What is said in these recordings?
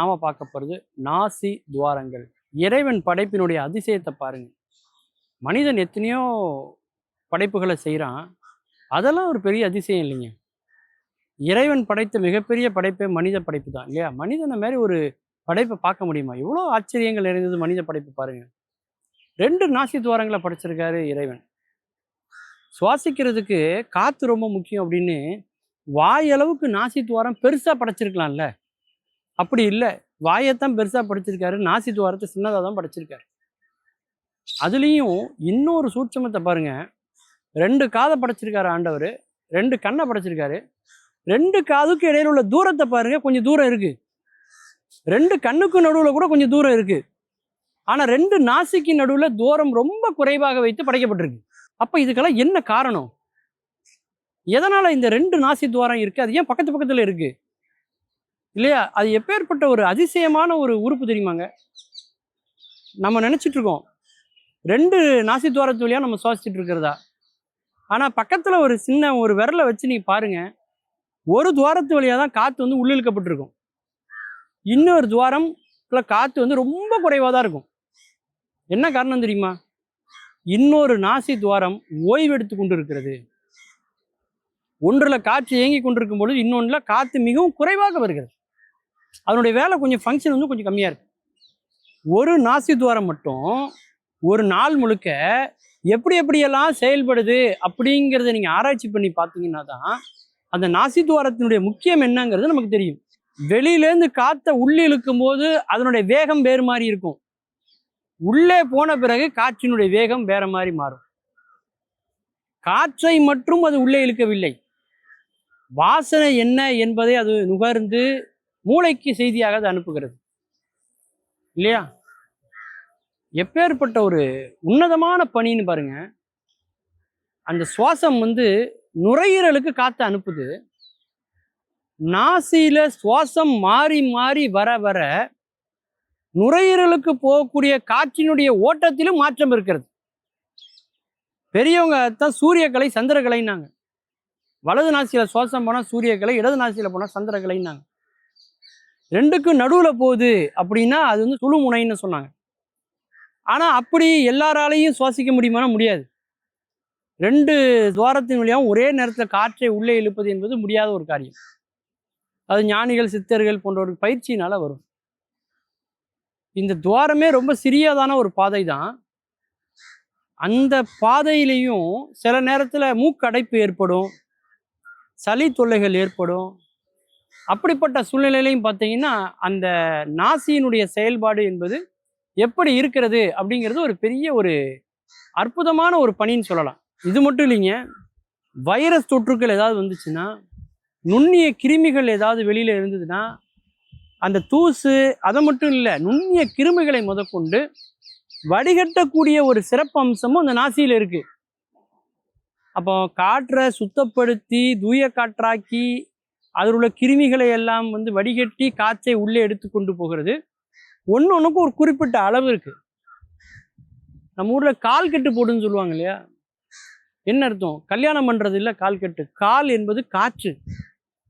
நாம பார்க்க போகிறது நாசி துவாரங்கள். இறைவன் படைப்பினுடைய அதிசயத்தை பாருங்க. மனிதன் எத்தனையோ படைப்புகளை செய்கிறான். அதெல்லாம் ஒரு பெரிய அதிசயம் இல்லைங்க. இறைவன் படைத்த மிகப்பெரிய படைப்பே மனித படைப்பு தான் இல்லையா? மனிதனை மாதிரி ஒரு படைப்பை பார்க்க முடியுமா? எவ்வளோ ஆச்சரியங்கள் நிறைந்தது மனித படைப்பு பாருங்க. 2 நாசி துவாரங்களை படைச்சிருக்காரு இறைவன். சுவாசிக்கிறதுக்கு காற்று ரொம்ப முக்கியம் அப்படின்னு வாயளவுக்கு நாசி துவாரம் பெருசாக படைச்சிருக்கலாம்ல. அப்படி இல்லை, வாயைத்தான் பெருசாக படைச்சிருக்காரு, நாசி துவாரத்தை சின்னதாக தான் படைச்சிருக்காரு. அதுலேயும் இன்னொரு சூட்சமத்தை பாருங்க. 2 காதை படைச்சிருக்காரு ஆண்டவர், 2 கண்ணை படைச்சிருக்காரு. 2 காதுக்கு இடையில உள்ள தூரத்தை பாருங்க, கொஞ்சம் தூரம் இருக்கு. 2 கண்ணுக்கு நடுவில் கூட கொஞ்சம் தூரம் இருக்கு. ஆனால் 2 நாசிக்கு நடுவில் தூரம் ரொம்ப குறைவாக வைத்து படைக்கப்பட்டிருக்கு. அப்போ இதுக்கெல்லாம் என்ன காரணம்? எதனால இந்த 2 நாசி துவாரம் இருக்கு? அது ஏன் பக்கத்து பக்கத்தில் இருக்கு இல்லையா? அது எப்பேற்பட்ட ஒரு அதிசயமான ஒரு உறுப்பு தெரியுமாங்க? நம்ம நினைச்சிட்டு இருக்கோம் 2 நாசி துவாரத்து வழியா நம்ம சுவாசிச்சுட்டு இருக்கிறதா. ஆனால் பக்கத்தில் ஒரு சின்ன ஒரு விரலை வச்சு நீங்க பாருங்க, ஒரு துவாரத்து வழியா தான் காற்று வந்து உள்ளிழுக்கப்பட்டிருக்கும். இன்னொரு துவாரம் காற்று வந்து ரொம்ப குறைவாக தான் இருக்கும். என்ன காரணம் தெரியுமா? இன்னொரு நாசி துவாரம் ஓய்வெடுத்து கொண்டு இருக்கிறது. ஒன்றில் காற்று இயங்கி கொண்டிருக்கும் பொழுது இன்னொன்றில் காற்று மிகவும் குறைவாக வருகிறது. அதனுடைய வேலை கொஞ்சம் ஃபங்க்ஷன் வந்து கொஞ்சம் கம்மியாக இருக்கு. ஒரு நாசி துவாரம் மட்டும் ஒரு நாள் முழுக்க எப்படியெல்லாம் செயல்படுது அப்படிங்கிறத நீங்கள் ஆராய்ச்சி பண்ணி பார்த்தீங்கன்னா தான் அந்த நாசி துவாரத்தினுடைய முக்கியம் என்னங்கிறது நமக்கு தெரியும். வெளியிலேருந்து காற்றை உள்ளே இழுக்கும் போது அதனுடைய வேகம் வேறு மாதிரி இருக்கும். உள்ளே போன பிறகு காற்றினுடைய வேகம் வேற மாதிரி மாறும். காற்றை மட்டும் அது உள்ளே இழுக்கவில்லை, வாசனை என்ன என்பதை அது நுகர்ந்து மூளைக்கு செய்தியாக அது அனுப்புகிறது இல்லையா? எப்பேற்பட்ட ஒரு உன்னதமான பணின்னு பாருங்க. அந்த சுவாசம் வந்து நுரையீரலுக்கு காற்று அனுப்புது. நாசியில சுவாசம் மாறி மாறி வர வர நுரையீரலுக்கு போகக்கூடிய காற்றினுடைய ஓட்டத்திலும் மாற்றம் இருக்கிறது. பெரியவங்க தான் சூரியக்கலை சந்திரக்கலைன்னாங்க. வலது நாசியில சுவாசம் போனால் சூரியக்கலை, இடது நாசியில போனால் சந்திரக்கலைன்னாங்க. 2க்கும் நடுவில் போகுது அப்படின்னா அது வந்து சுழுமுனைன்னு சொன்னாங்க. ஆனால் அப்படி எல்லாராலையும் சுவாசிக்க முடியுமானா முடியாது. 2 துவாரத்தின் வழியாகவும் ஒரே நேரத்தில் காற்றை உள்ளே இழுப்பது என்பது முடியாத ஒரு காரியம். அது ஞானிகள் சித்தர்கள் போன்ற பயிற்சியினால வரும். இந்த துவாரமே ரொம்ப சிறியதான ஒரு பாதை தான். அந்த பாதையிலையும் சில நேரத்தில் மூக்கடைப்பு ஏற்படும், சளி தொல்லைகள் ஏற்படும். அப்படிப்பட்ட சூழ்நிலையிலையும் பார்த்தீங்கன்னா அந்த நாசியினுடைய செயல்பாடு என்பது எப்படி இருக்கிறது அப்படிங்கிறது ஒரு பெரிய ஒரு அற்புதமான ஒரு பணின்னு சொல்லலாம். இது மட்டும் இல்லைங்க, வைரஸ் தொற்றுக்கள் ஏதாவது வந்துச்சுன்னா, நுண்ணிய கிருமிகள் ஏதாவது வெளியில் இருந்ததுன்னா, அந்த தூசு அதை மட்டும் இல்லை, நுண்ணிய கிருமிகளை முதற்கொண்டு வடிகட்டக்கூடிய ஒரு சிறப்பு அம்சமும் அந்த நாசியில் இருக்கு. அப்போ காற்றை சுத்தப்படுத்தி தூய காற்றாக்கி அதில் உள்ள கிருமிகளை எல்லாம் வந்து வடிகட்டி காற்றை உள்ளே எடுத்து கொண்டு போகிறது. ஒன்றுக்கும் ஒரு குறிப்பிட்ட அளவு இருக்கு. நம்ம ஊரில் கால் கட்டு போடுன்னு சொல்லுவாங்க இல்லையா? என்ன அர்த்தம்? கல்யாணம் பண்றது இல்லை கால் கட்டு. கால் என்பது காற்று,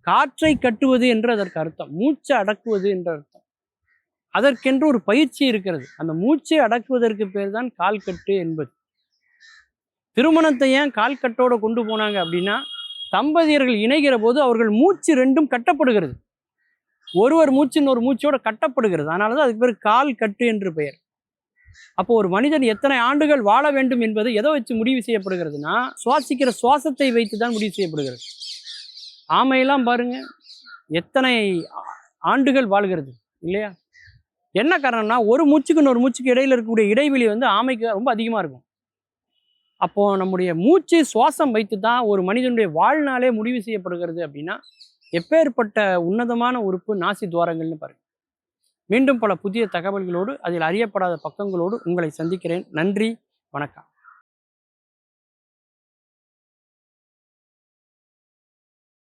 காற்றை கட்டுவது என்று அதற்கு அர்த்தம். மூச்சை அடக்குவது என்ற அர்த்தம். அதற்கென்று ஒரு பயிற்சி இருக்கிறது. அந்த மூச்சை அடக்குவதற்கு பேர் தான் கால் கட்டு என்பது. திருமணத்தை ஏன் கால் கட்டோட கொண்டு போனாங்க அப்படின்னா, தம்பதியர்கள் இணைகிற போது அவர்கள் மூச்சு 2ம் கட்டப்படுகிறது. ஒருவர் மூச்சு இன்னொரு மூச்சோட கட்டப்படுகிறது. அதனால தான் அதுக்கு பேர் கால் கட்டு என்று பெயர். அப்போ ஒரு மனிதன் எத்தனை ஆண்டுகள் வாழ வேண்டும் என்பது எதை வச்சு முடிவு செய்யப்படுகிறதுனா, சுவாசிக்கிற சுவாசத்தை வைத்து தான் முடிவு செய்யப்படுகிறது. ஆமையெல்லாம் பாருங்க எத்தனை ஆண்டுகள் வாழ்கிறது இல்லையா? என்ன காரணம்னா, ஒரு மூச்சுக்கு இன்னொரு மூச்சுக்கு இடையில இருக்கக்கூடிய இடைவெளி வந்து ஆமைக்கு ரொம்ப அதிகமாக இருக்கும். அப்போ நம்முடைய மூச்சு சுவாசம் வைத்து தான் ஒரு மனிதனுடைய வாழ்நாளே முடிவு செய்யப்படுகிறது அப்படின்னா, எப்பேற்பட்ட உன்னதமான உறுப்பு நாசி துவாரங்கள்னு பாருங்க. மீண்டும் பல புதிய தகவல்களோடு அதில் அறியப்படாத பக்கங்களோடு உங்களை சந்திக்கிறேன். நன்றி, வணக்கம்.